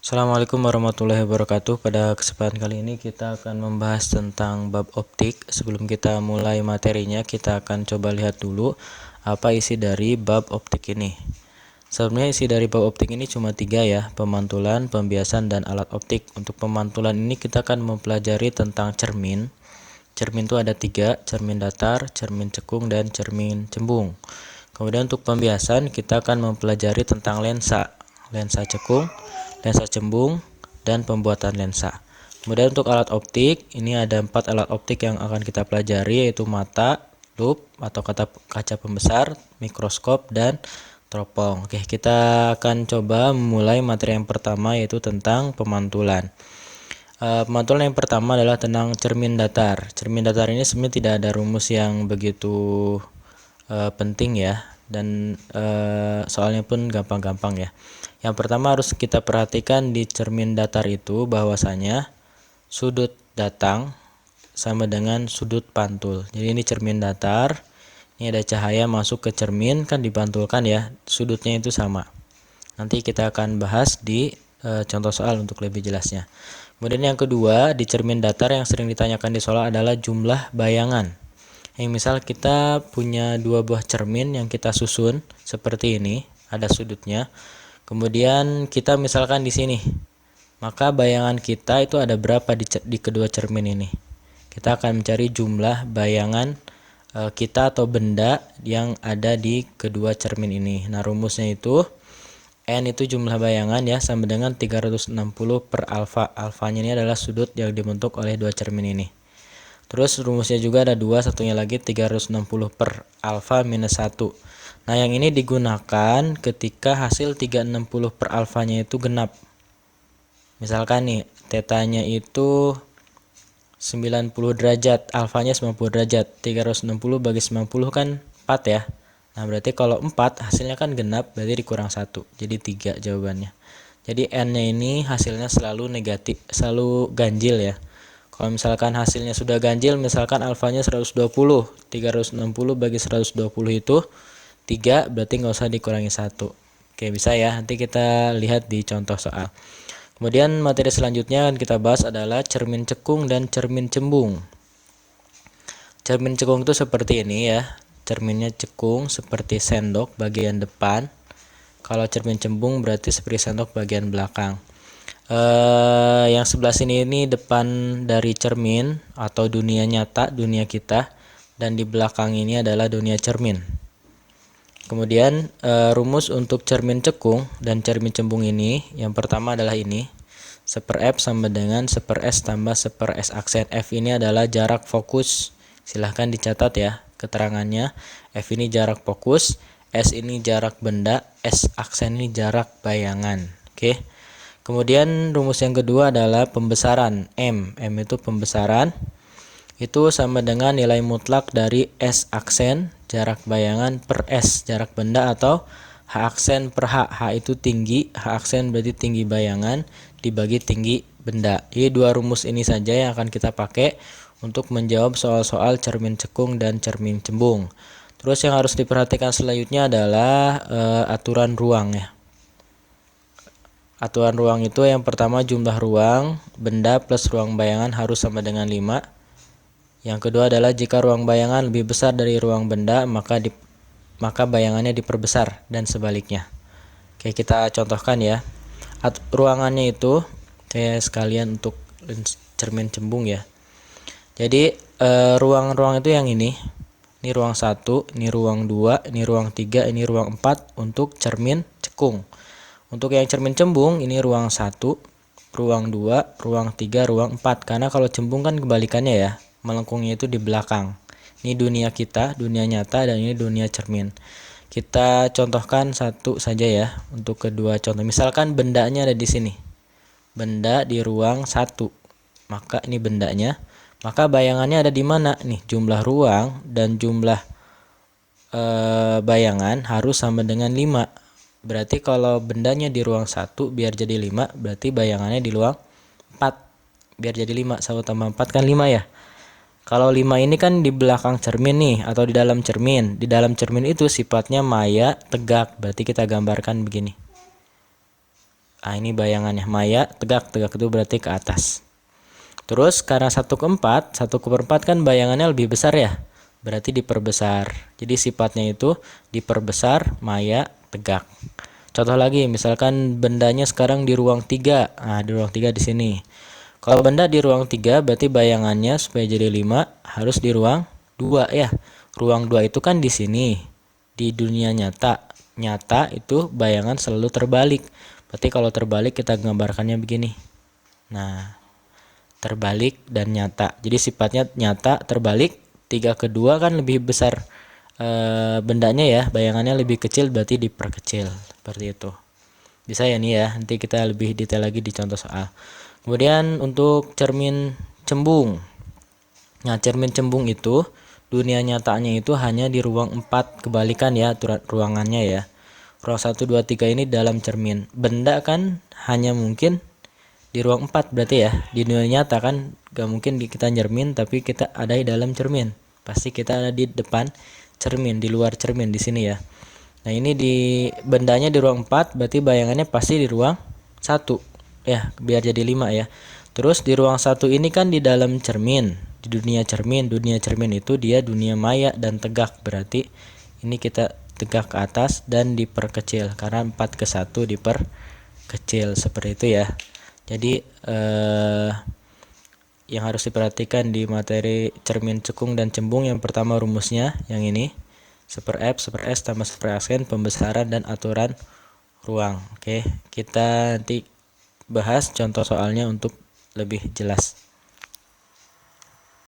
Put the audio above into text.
Assalamualaikum warahmatullahi wabarakatuh. Pada kesempatan kali ini kita akan membahas tentang bab optik. Sebelum kita mulai materinya, kita akan coba lihat dulu apa isi dari bab optik ini. Sebenarnya isi dari bab optik ini cuma 3 ya, pemantulan, pembiasan, dan alat optik. Untuk pemantulan ini kita akan mempelajari tentang cermin. Cermin itu ada 3, cermin datar, cermin cekung, dan cermin cembung. Kemudian untuk pembiasan kita akan mempelajari tentang lensa, lensa cekung, lensa cembung, dan pembuatan lensa. Kemudian untuk alat optik, ini ada 4 alat optik yang akan kita pelajari, yaitu mata, lup atau kaca pembesar, mikroskop, dan teropong. Oke, kita akan coba memulai materi yang pertama, yaitu tentang pemantulan. Pemantulan yang pertama adalah tentang cermin datar. Cermin datar ini sebenarnya tidak ada rumus yang begitu penting ya, dan soalnya pun gampang-gampang ya. Yang pertama harus kita perhatikan di cermin datar itu bahwasanya sudut datang sama dengan sudut pantul. Jadi ini cermin datar, ini ada cahaya masuk ke cermin kan dipantulkan ya, sudutnya itu sama. Nanti kita akan bahas di contoh soal untuk lebih jelasnya. Kemudian yang kedua, di cermin datar yang sering ditanyakan di soal adalah jumlah bayangan. Misal kita punya 2 buah cermin yang kita susun seperti ini, ada sudutnya. Kemudian kita misalkan di sini, maka bayangan kita itu ada berapa di kedua cermin ini. Kita akan mencari jumlah bayangan kita atau benda yang ada di kedua cermin ini. Nah, rumusnya itu N itu jumlah bayangan ya, sama dengan 360 per alfa. Alfanya ini adalah sudut yang dibentuk oleh 2 cermin ini. Terus rumusnya juga ada 2, satunya lagi 360 per alfa minus 1. Nah, yang ini digunakan ketika hasil 360 per alfanya itu genap. Misalkan nih, tetanya itu 90 derajat, alfanya 90 derajat. 360 bagi 90 kan 4 ya. Nah, berarti kalau 4 hasilnya kan genap, berarti dikurang 1. Jadi 3 jawabannya. Jadi N-nya ini hasilnya selalu negatif, selalu ganjil ya. Kalau misalkan hasilnya sudah ganjil, misalkan alfanya 120, 360 bagi 120 itu 3, berarti nggak usah dikurangi 1. Oke, bisa ya. Nanti kita lihat di contoh soal. Kemudian materi selanjutnya yang kita bahas adalah cermin cekung dan cermin cembung. Cermin cekung itu seperti ini ya. Cerminnya cekung seperti sendok bagian depan. Kalau cermin cembung berarti seperti sendok bagian belakang. Yang sebelah sini ini depan dari cermin atau dunia nyata, dunia kita, dan di belakang ini adalah dunia cermin. Kemudian rumus untuk cermin cekung dan cermin cembung ini, yang pertama adalah ini, 1/F sama dengan 1/S tambah 1/S aksen. F ini adalah jarak fokus, silahkan dicatat ya keterangannya. F ini jarak fokus, S ini jarak benda, S aksen ini jarak bayangan. Oke. Kemudian rumus yang kedua adalah pembesaran. M itu pembesaran, itu sama dengan nilai mutlak dari S aksen jarak bayangan per S jarak benda, atau H aksen per H. H itu tinggi, H aksen berarti tinggi bayangan dibagi tinggi benda. Jadi 2 rumus ini saja yang akan kita pakai untuk menjawab soal-soal cermin cekung dan cermin cembung. Terus yang harus diperhatikan selanjutnya adalah aturan ruang ya. Aturan ruang itu yang pertama, jumlah ruang benda plus ruang bayangan harus sama dengan 5. Yang kedua adalah jika ruang bayangan lebih besar dari ruang benda, maka bayangannya diperbesar dan sebaliknya. Oke, kita contohkan ya. Ruangannya itu saya sekalian untuk cermin cembung ya. Jadi ruang-ruang itu yang ini. Ini ruang 1, ini ruang 2, ini ruang 3, ini ruang 4 untuk cermin cekung. Untuk yang cermin cembung ini ruang 1, ruang 2, ruang 3, ruang 4. Karena kalau cembung kan kebalikannya ya, melengkungnya itu di belakang. Ini dunia kita, dunia nyata, dan ini dunia cermin. Kita contohkan satu saja ya untuk kedua contoh. Misalkan bendanya ada di sini. Benda di ruang 1. Maka ini bendanya. Maka bayangannya ada di mana? Nih, jumlah ruang dan jumlah bayangan harus sama dengan 5. Berarti kalau bendanya di ruang 1 biar jadi 5, berarti bayangannya di ruang 4 biar jadi 5. 1 tambah 4 kan 5 ya. Kalau 5 ini kan di belakang cermin nih, atau di dalam cermin. Di dalam cermin itu sifatnya maya, tegak. Berarti kita gambarkan begini. Nah, ini bayangannya maya, tegak itu berarti ke atas. Terus karena 1/4 kan bayangannya lebih besar ya, berarti diperbesar. Jadi sifatnya itu diperbesar, maya, tegak. Contoh lagi, misalkan bendanya sekarang di ruang 3. Nah, di ruang 3 di sini. Kalau benda di ruang 3 berarti bayangannya supaya jadi 5 harus di ruang 2 ya. Ruang 2 itu kan di sini. Di dunia nyata. Nyata itu bayangan selalu terbalik. Berarti kalau terbalik kita gambarkannya begini. Nah, terbalik dan nyata. Jadi sifatnya nyata, terbalik. 3/2 kan lebih besar bendanya ya, bayangannya lebih kecil berarti diperkecil. Seperti itu. Bisa ya nih ya, nanti kita lebih detail lagi di contoh soal. Kemudian untuk cermin cembung. Nah, cermin cembung itu dunia nyatanya itu hanya di ruang 4, kebalikan ya ruangannya ya. Ruang 1, 2, 3 ini dalam cermin. Benda kan hanya mungkin di ruang 4 berarti ya. Di dunia nyata kan gak mungkin kita cermin tapi kita ada di dalam cermin. Pasti kita ada di depan cermin, di luar cermin di sini ya. Nah, ini di bendanya di ruang 4 berarti bayangannya pasti di ruang 1. Ya, biar jadi 5 ya. Terus di ruang 1 ini kan di dalam cermin, di dunia cermin. Dunia cermin itu dia dunia maya dan tegak. Berarti ini kita tegak ke atas dan diperkecil karena 4/1 diperkecil seperti itu ya. Jadi yang harus diperhatikan di materi cermin cekung dan cembung, yang pertama rumusnya yang ini. 1/F, 1/S tambah 1/aksen, pembesaran dan aturan ruang. Oke, kita nanti bahas contoh soalnya untuk lebih jelas.